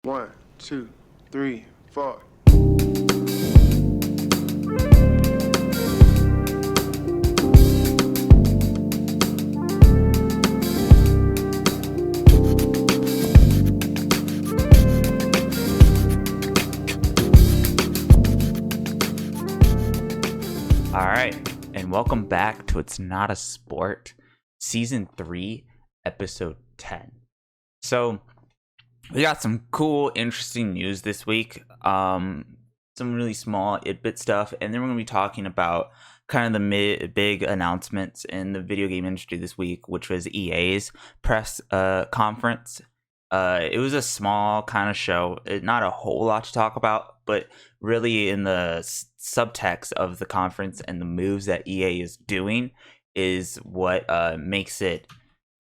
1, 2, 3, 4. All right, and welcome back to It's Not a Sport, Season 3, Episode 10. So, we got some cool, interesting news this week. Some really small bit stuff, and then we're going to be talking about kind of the big announcements in the video game industry this week, which was EA's press conference. It was a small kind of show, not a whole lot to talk about, but really in the subtext of the conference and the moves that EA is doing is what makes it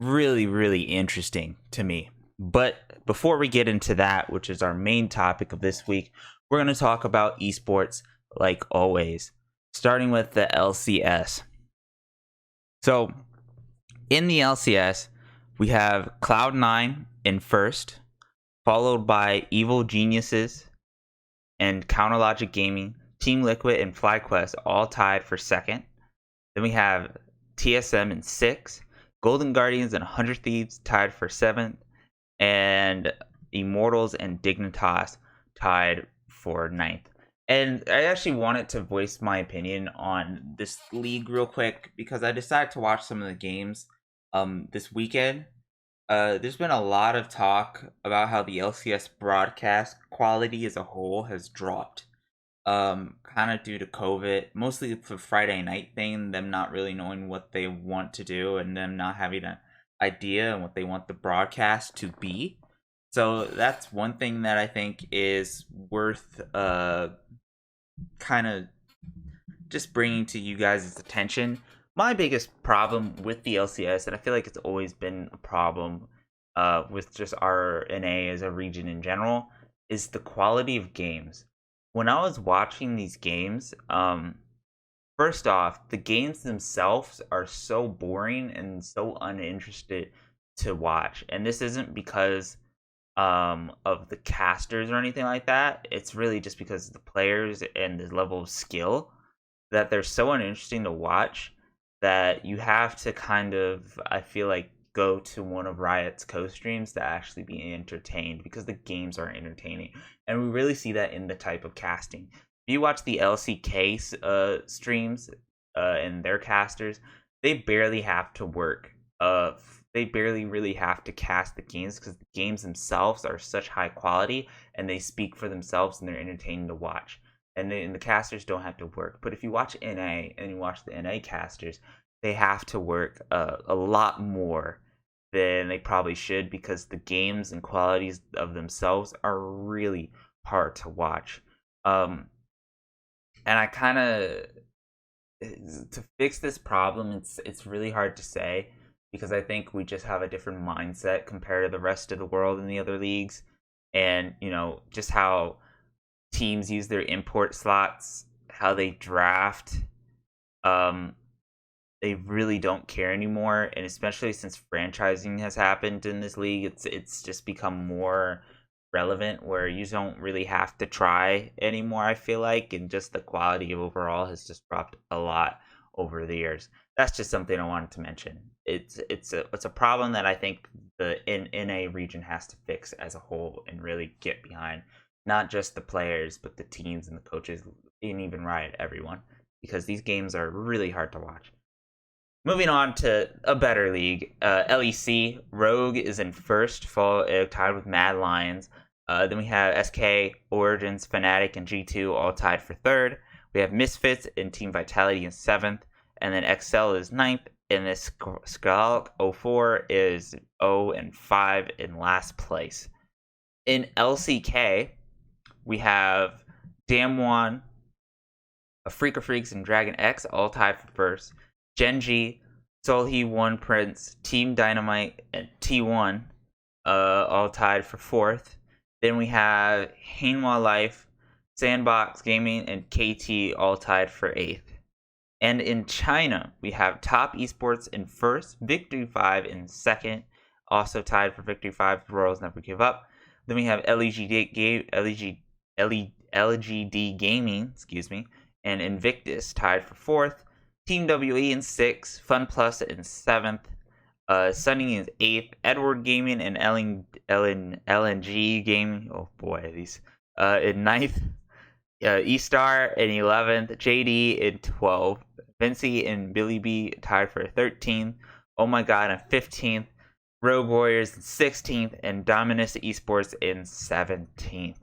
really, really interesting to me. But before we get into that, which is our main topic of this week, we're going to talk about esports like always, starting with the LCS. So in the LCS, we have Cloud9 in first, followed by Evil Geniuses and Counterlogic Gaming, Team Liquid, and FlyQuest all tied for second. Then we have TSM in sixth, Golden Guardians and 100 Thieves tied for seventh, and Immortals and Dignitas tied for ninth. And I actually wanted to voice my opinion on this league real quick because I decided to watch some of the games this weekend. There's been a lot of talk about how the LCS broadcast quality as a whole has dropped, kind of due to COVID, mostly the Friday night thing, them not really knowing what they want to do and them not having an idea and what they want the broadcast to be. So that's one thing that I think is worth kind of just bringing to you guys' attention. My biggest problem with the LCS, and I feel like it's always been a problem with just RNA as a region in general, is the quality of games. When I was watching these games, first off, the games themselves are so boring and so uninterested to watch. And this isn't because of the casters or anything like that. It's really just because of the players and the level of skill that they're so uninteresting to watch that you have to kind of, I feel like, go to one of Riot's co-streams to actually be entertained because the games are entertaining. And we really see that in the type of casting. If you watch the LCK streams and their casters, they barely have to work. They barely really have to cast the games because the games themselves are such high quality and they speak for themselves and they're entertaining to watch. And the casters don't have to work. But if you watch NA and you watch the NA casters, they have to work a lot more than they probably should because the games and qualities of themselves are really hard to watch. And I kind of, to fix this problem, it's really hard to say because I think we just have a different mindset compared to the rest of the world in the other leagues. And, you know, just how teams use their import slots, how they draft, they really don't care anymore. And especially since franchising has happened in this league, it's just become more relevant where you don't really have to try anymore, I feel like, and just the quality of overall has just dropped a lot over the years. That's just something I wanted to mention. It's a problem that I think the NA region has to fix as a whole and really get behind. Not just the players, but the teams and the coaches, and even Riot, everyone. Because these games are really hard to watch. Moving on to a better league. LEC, Rogue is in first, tied with Mad Lions. Then we have SK, Origins, Fnatic, and G2 all tied for third. We have Misfits and Team Vitality in seventh. And then XL is ninth. And this Skalk 04 is 0-5 in last place. In LCK, we have Damwon, Freaka Freaks, and Dragon X all tied for first. Genji, Solhi, One Prince, Team Dynamite, and T1 all tied for fourth. Then we have Hanwha Life, Sandbox Gaming, and KT all tied for eighth. And in China, we have Top Esports in first, Victory 5 in second, also tied for Victory 5, Royals Never Give Up. Then we have LGD Gaming, and Invictus tied for 4th. Team WE in 6th. Fun Plus in 7th. Sunny is 8th. Edward Gaming and LNG Gaming. Oh boy, these. In 9th. E-Star in 11th. JD in 12th. Vinci and Billy B tied for 13th. Oh my god in 15th. Rogue Warriors in 16th. And Dominus Esports in 17th.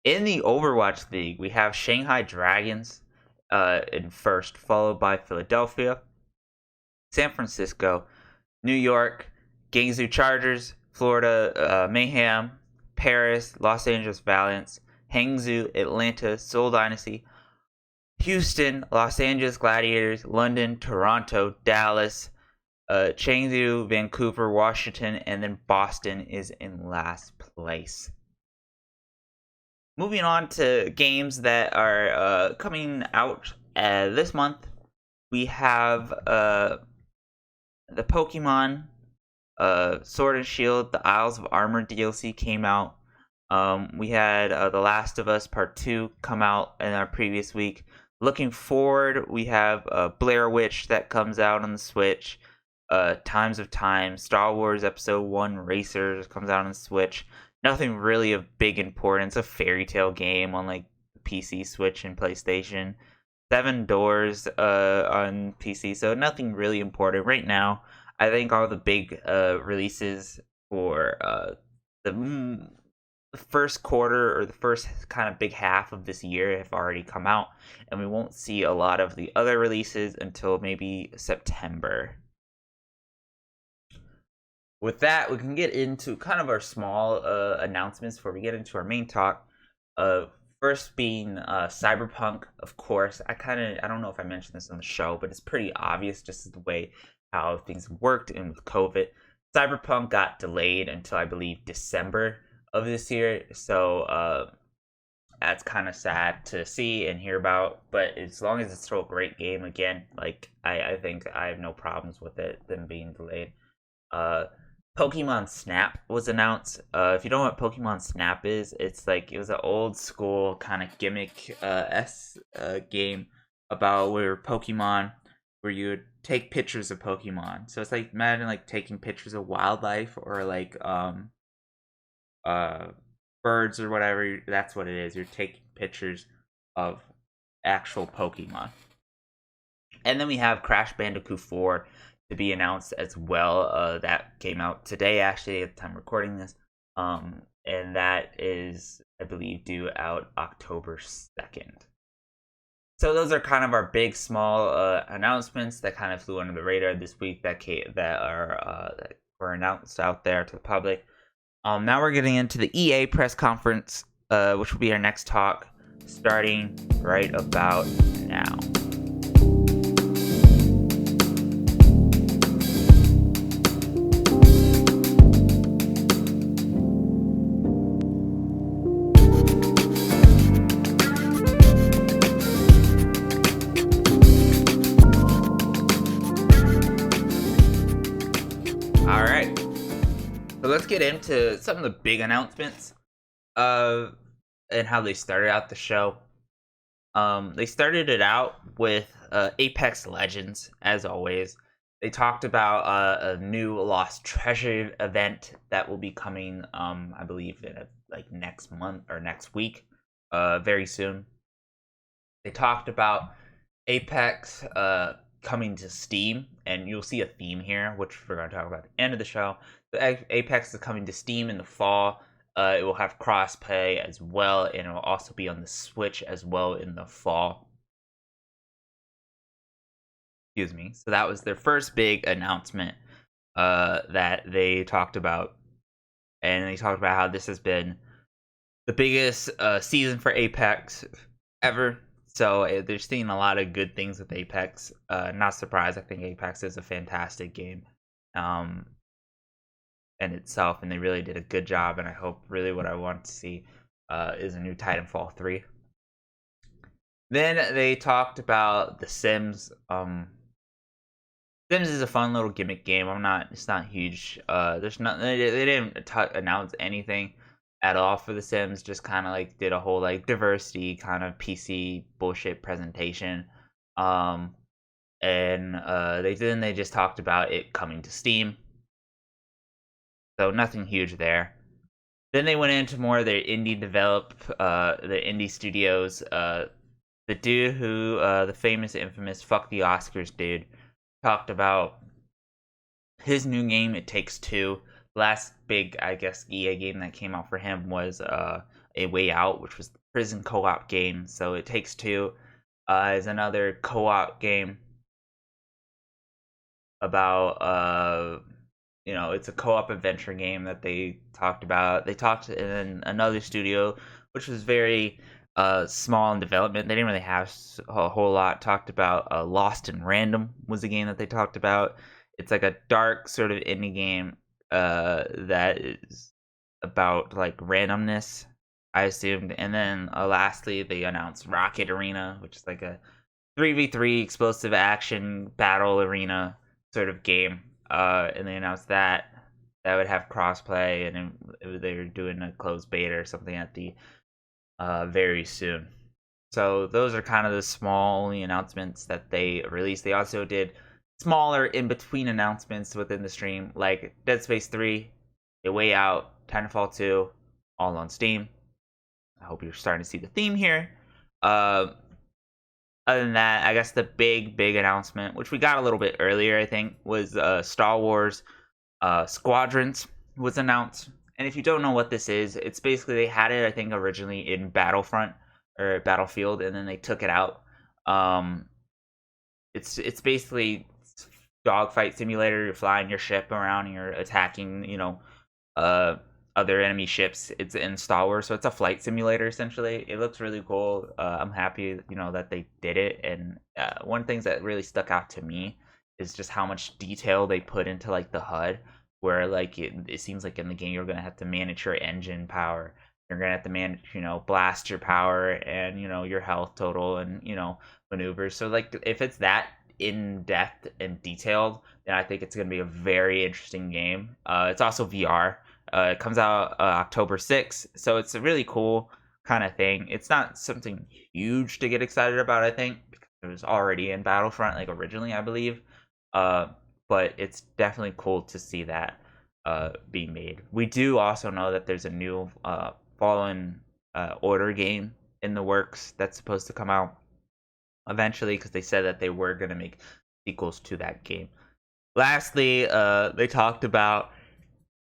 In the Overwatch League, we have Shanghai Dragons in 1st, followed by Philadelphia, San Francisco, New York, Guangzhou Chargers, Florida Mayhem, Paris, Los Angeles Valiants, Hangzhou, Atlanta, Seoul Dynasty, Houston, Los Angeles Gladiators, London, Toronto, Dallas, Chengdu, Vancouver, Washington, and then Boston is in last place. Moving on to games that are coming out this month, we have the Pokemon Sword and Shield, the Isles of Armor DLC came out. We had The Last of Us Part 2 come out in our previous week. Looking forward, we have Blair Witch that comes out on the Switch. Times of Time, Star Wars Episode 1 Racers comes out on the Switch. Nothing really of big importance. A fairy tale game on like PC, Switch, and PlayStation. 7 Doors on PC, so nothing really important right now. I think all the big releases for the first quarter or the first kind of big half of this year have already come out, and we won't see a lot of the other releases until maybe September. With that, we can get into kind of our small announcements before we get into our main talk. First being Cyberpunk, of course. I don't know if I mentioned this on the show, but it's pretty obvious just the way how things worked and with COVID. Cyberpunk got delayed until I believe December of this year, so that's kind of sad to see and hear about. But as long as it's still a great game, again, like I think I have no problems with them being delayed. Pokemon Snap was announced. If you don't know what Pokemon Snap is, it was an old school kind of gimmick game about where you would take pictures of Pokemon. So it's like, imagine like taking pictures of wildlife or like birds or whatever. That's what it is. You're taking pictures of actual Pokemon. And then we have Crash Bandicoot 4 to be announced as well. That came out today, actually, at the time recording this. And that is, I believe, due out October 2nd. So those are kind of our big, small announcements that kind of flew under the radar this week that were announced out there to the public. Now we're getting into the EA press conference, which will be our next talk, starting right about now. So let's get into some of the big announcements and how they started out the show. They started it out with Apex Legends, as always. They talked about a new Lost Treasure event that will be coming, I believe, in next month or next week, very soon. They talked about Apex coming to Steam, and you'll see a theme here, which we're going to talk about at the end of the show. The Apex is coming to Steam in the fall. It will have crossplay as well, and it will also be on the Switch as well in the fall. Excuse me. So that was their first big announcement that they talked about. And they talked about how this has been the biggest season for Apex ever. So they're seeing a lot of good things with Apex. Not surprised. I think Apex is a fantastic game in itself, and they really did a good job. And I hope really what I want to see is a new Titanfall 3. Then they talked about The Sims. Sims is a fun little gimmick game. It's not huge. There's not. They didn't announce anything at all for the Sims. Just kind of like did a whole like diversity kind of PC bullshit presentation. Um, and they just talked about it coming to Steam. So nothing huge there. Then they went into more of their the indie studios. The dude who, the famous, infamous, fuck the Oscars dude, talked about his new game, It Takes Two. Last big, I guess, EA game that came out for him was A Way Out, which was the prison co-op game. So It Takes Two is another co-op game about it's a co-op adventure game that they talked about. They talked in another studio, which was very small in development. They didn't really have a whole lot. Talked about Lost in Random was a game that they talked about. It's like a dark sort of indie game that is about like randomness, I assumed. And then lastly, they announced Rocket Arena, which is like a 3v3 explosive action battle arena sort of game. And they announced that would have crossplay, and they're doing a closed beta or something at the very soon. So those are kind of the small only announcements that they released. They also did smaller in between announcements within the stream, like Dead Space 3, A Way Out, Titanfall 2, all on Steam. I hope you're starting to see the theme here. Other than that, I guess the big announcement, which we got a little bit earlier, I think, was Star Wars Squadrons was announced. And if you don't know what this is, it's basically they had it, I think, originally in Battlefront or Battlefield, and then they took it out. It's basically dogfight simulator. You're flying your ship around, and you're attacking, other enemy ships. It's in Star Wars, so it's a flight simulator essentially. It looks really cool. I'm happy, that they did it. And one thing that really stuck out to me is just how much detail they put into like the HUD, where like it seems like in the game you're gonna have to manage your engine power. You're gonna have to manage, blaster power and your health total and maneuvers. So like if it's that in depth and detailed, then I think it's gonna be a very interesting game. It's also VR. It comes out October 6th, so it's a really cool kind of thing. It's not something huge to get excited about, I think, because it was already in Battlefront, like originally, I believe. But it's definitely cool to see that being made. We do also know that there's a new Fallen Order game in the works that's supposed to come out eventually, because they said that they were going to make sequels to that game. Lastly, they talked about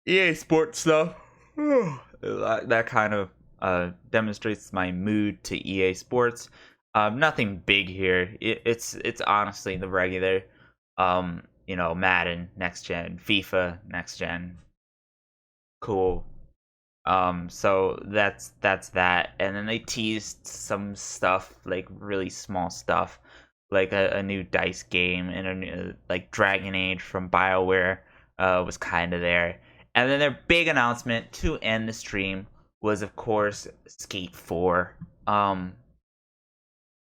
EA Sports stuff. That kind of demonstrates my mood to EA Sports. Nothing big here. It's honestly the regular, Madden next gen, FIFA next gen. Cool. So that's that, and then they teased some stuff, like really small stuff, like a new dice game and a new, like Dragon Age from BioWare was kind of there. And then their big announcement to end the stream was, of course, Skate 4.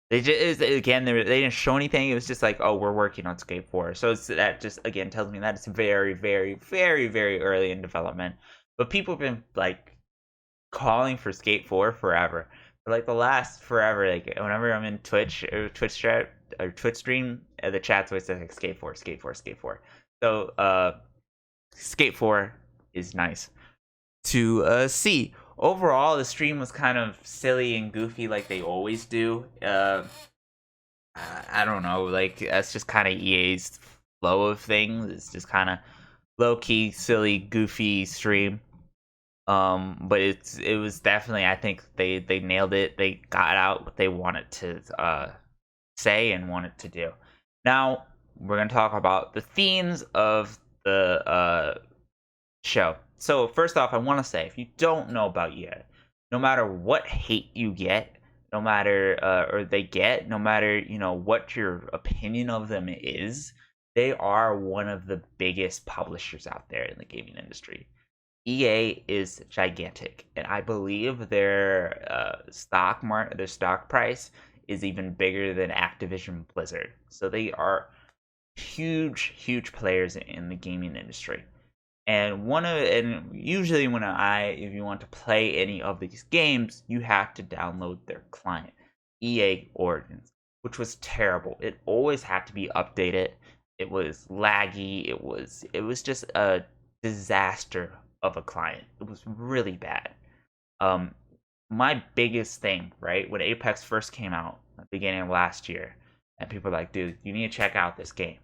They just again they didn't show anything. It was just like, oh, we're working on Skate 4. So that just again tells me that it's very, very, very, very early in development. But people have been like calling for Skate 4 forever. For like the last forever, like whenever I'm in Twitch or Twitch chat or Twitch stream, the chat's always like Skate 4, Skate 4, Skate 4. So Skate 4 is nice to see. Overall, the stream was kind of silly and goofy like they always do. I don't know, like that's just kind of EA's flow of things. It's just kind of low key, silly, goofy stream. But it was definitely, I think they nailed it. They got out what they wanted to say and wanted to do. Now we're gonna talk about the themes of the show. So first off, I want to say, if you don't know about EA, no matter what hate you get, no matter or they get, no matter what your opinion of them is, they are one of the biggest publishers out there in the gaming industry. EA is gigantic, and I believe their stock price is even bigger than Activision Blizzard. So they are huge players in the gaming industry. And usually if you want to play any of these games, you have to download their client, EA Origins, which was terrible. It always had to be updated. It was laggy. It was just a disaster of a client. It was really bad. My biggest thing, right, when Apex first came out at the beginning of last year, and people were like, dude, you need to check out this game.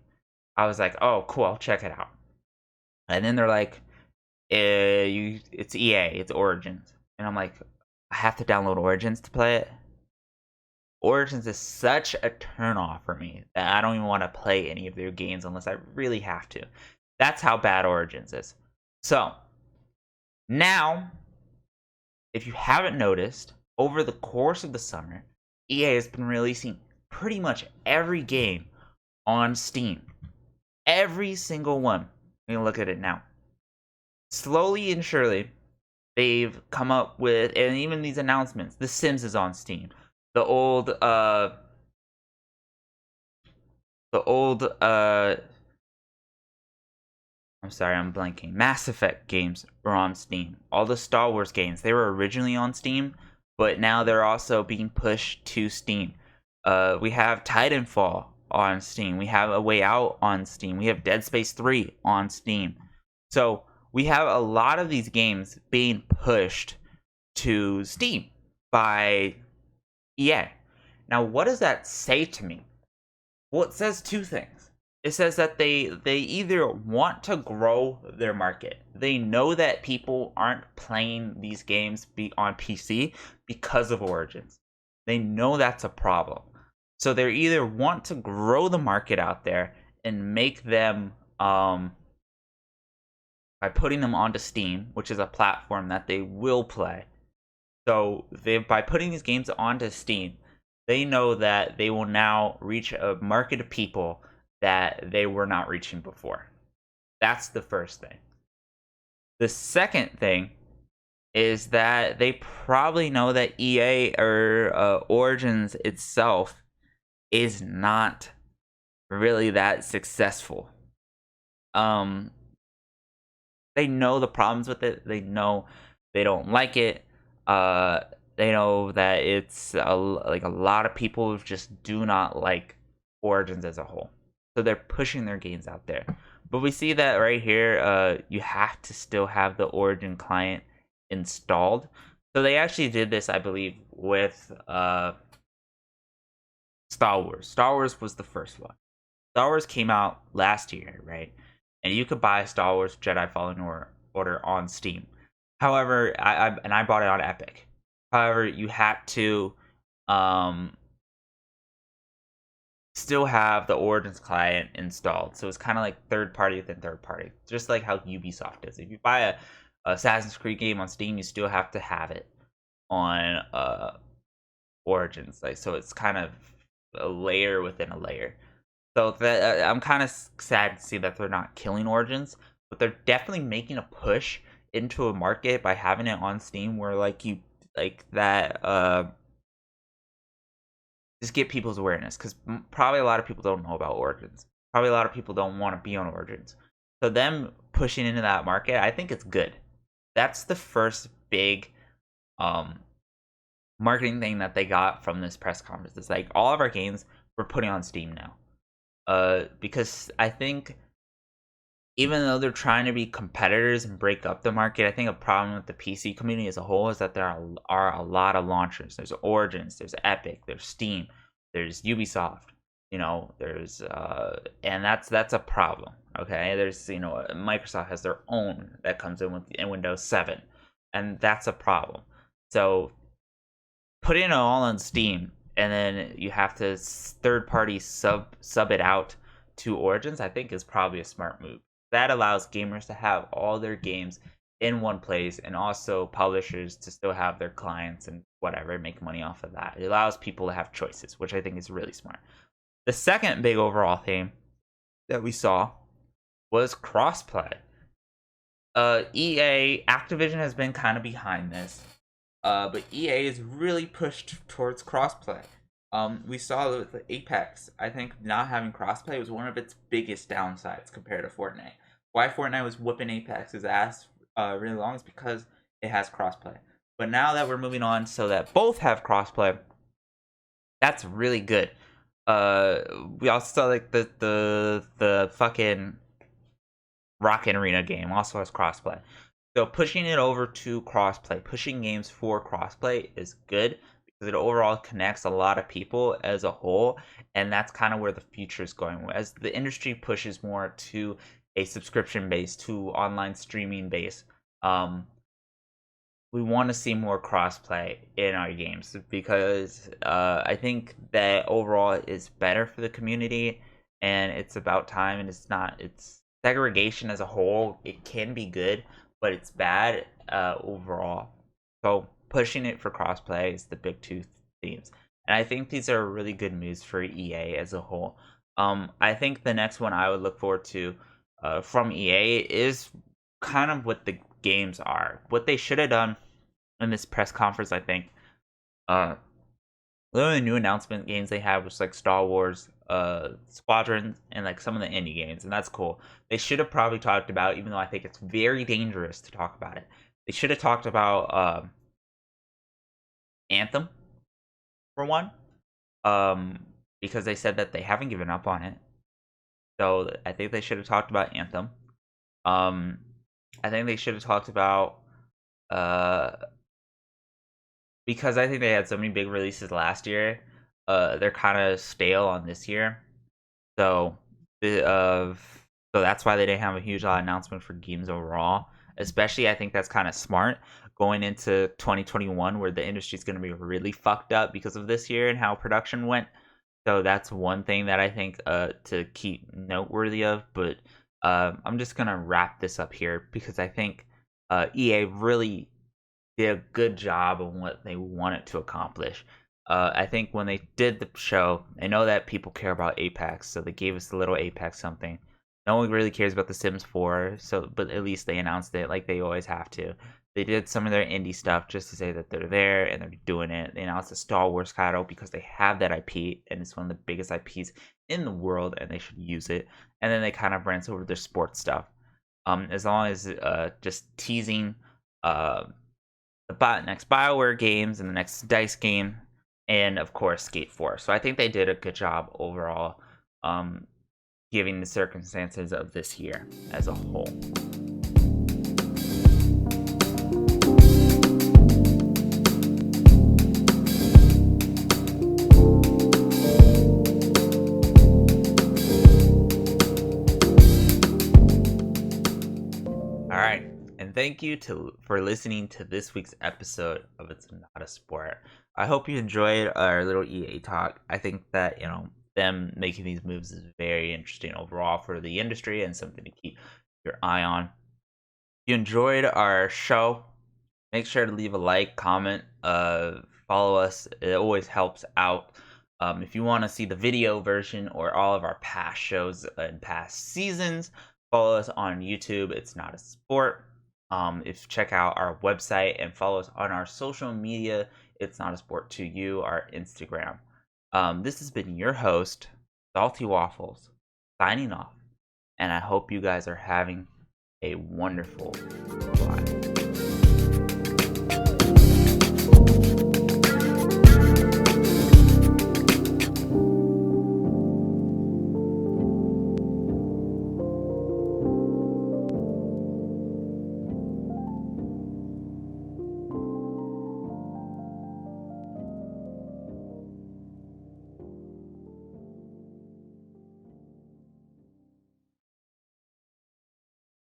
I was like, oh, cool, I'll check it out. And then they're like, it's EA, it's Origins. And I'm like, I have to download Origins to play it? Origins is such a turnoff for me that I don't even want to play any of their games unless I really have to. That's how bad Origins is. So, now, if you haven't noticed, over the course of the summer, EA has been releasing pretty much every game on Steam. Every single one. We can look at it now. Slowly and surely, they've come up with, and even these announcements, The Sims is on Steam. The old, I'm sorry, I'm blanking. Mass Effect games are on Steam. All the Star Wars games, they were originally on Steam, but now they're also being pushed to Steam. We have Titanfall on Steam. We have A Way Out on Steam. We have Dead Space 3 on Steam. So we have a lot of these games being pushed to Steam by EA. Now, what does that say to me? Well, it says two things. It says that they either want to grow their market. They know that people aren't playing these games on PC because of Origins. They know that's a problem. So they either want to grow the market out there and make them, by putting them onto Steam, which is a platform that they will play. So by putting these games onto Steam, they know that they will now reach a market of people that they were not reaching before. That's the first thing. The second thing is that they probably know that EA or Origins itself is not really that successful. They know the problems with it. They know they don't like it. They know that it's a lot of people just do not like Origins as a whole. So they're pushing their games out there. But we see that right here, you have to still have the Origin client installed. So they actually did this, I believe, with Star Wars. Star Wars was the first one. Star Wars came out last year, right? And you could buy Star Wars Jedi Fallen Order on Steam. However, I bought it on Epic. However, you had to still have the Origins client installed. So it's kind of like third party within third party. Just like how Ubisoft is. If you buy a Assassin's Creed game on Steam, you still have to have it on Origins. So it's kind of a layer within a layer. So I'm kind of sad to see that they're not killing Origins, but they're definitely making a push into a market by having it on Steam where just get people's awareness, because probably a lot of people don't know about Origins. Probably a lot of people don't want to be on Origins. So them pushing into that market, I think it's good. That's the first big marketing thing that they got from this press conference. It's like, all of our games we're putting on Steam now. Because I think even though they're trying to be competitors and break up the market, I think a problem with the PC community as a whole is that there are a lot of launchers. There's Origins, there's Epic, there's Steam, there's Ubisoft. There's and that's a problem. Okay, there's Microsoft has their own that comes in Windows 7, and that's a problem. So putting it all on Steam, and then you have to third party sub it out to Origins, I think is probably a smart move. That allows gamers to have all their games in one place, and also publishers to still have their clients and whatever, make money off of that. It allows people to have choices, which I think is really smart. The second big overall theme that we saw was crossplay. Activision has been kind of behind this, but EA is really pushed towards crossplay. We saw with the Apex, I think not having crossplay was one of its biggest downsides compared to Fortnite. Why Fortnite was whooping Apex's ass really long is because it has crossplay. But now that we're moving on so that both have crossplay, that's really good. We also saw like the fucking Rocket Arena game also has crossplay. So pushing it over to crossplay, pushing games for crossplay is good because it overall connects a lot of people as a whole, and that's kind of where the future is going. As the industry pushes more to a subscription base, to online streaming base, we want to see more crossplay in our games because I think that overall is better for the community, and it's about time. And it's segregation as a whole. It can be good, but it's bad overall. So pushing it for crossplay is the big two themes, and I think these are really good moves for EA as a whole. I think the next one I would look forward to from EA is kind of what the games are. What they should have done in this press conference, I think, uh, the only new announcement games they had was like Star Wars, Squadrons, and like some of the indie games, and that's cool. They should have probably talked about, even though I think it's very dangerous to talk about it, they should have talked about Anthem for one, because they said that they haven't given up on it. So I think they should have talked about Anthem. I think they should have talked about because I think they had so many big releases last year. They're kind of stale on this year, so so that's why they didn't have a huge announcement for games overall. Especially, I think that's kind of smart going into 2021, where the industry is going to be really fucked up because of this year and how production went. So that's one thing that I think to keep noteworthy of. But I'm just gonna wrap this up here because I think EA really did a good job on what they wanted to accomplish. I think when they did the show, I know that people care about Apex, so they gave us a little Apex something. No one really cares about The Sims 4, so but at least they announced it like they always have to. They did some of their indie stuff just to say that they're there and they're doing it. They announced a Star Wars title because they have that IP and it's one of the biggest IPs in the world and they should use it. And then they kind of branched over their sports stuff. As long as just teasing the next BioWare games and the next Dice game, and of course Skate 4. So I think they did a good job overall, given the circumstances of this year as a whole. All right. And thank you for listening to this week's episode of It's Not a Sport. I hope you enjoyed our little EA talk. I think that, them making these moves is very interesting overall for the industry and something to keep your eye on. If you enjoyed our show, make sure to leave a like, comment, follow us. It always helps out. If you want to see the video version or all of our past shows and past seasons, follow us on YouTube. It's Not a Sport. If check out our website and follow us on our social media, It's Not a Sport to You, our Instagram. This has been your host, Salty Waffles, signing off, and I hope you guys are having a wonderful life.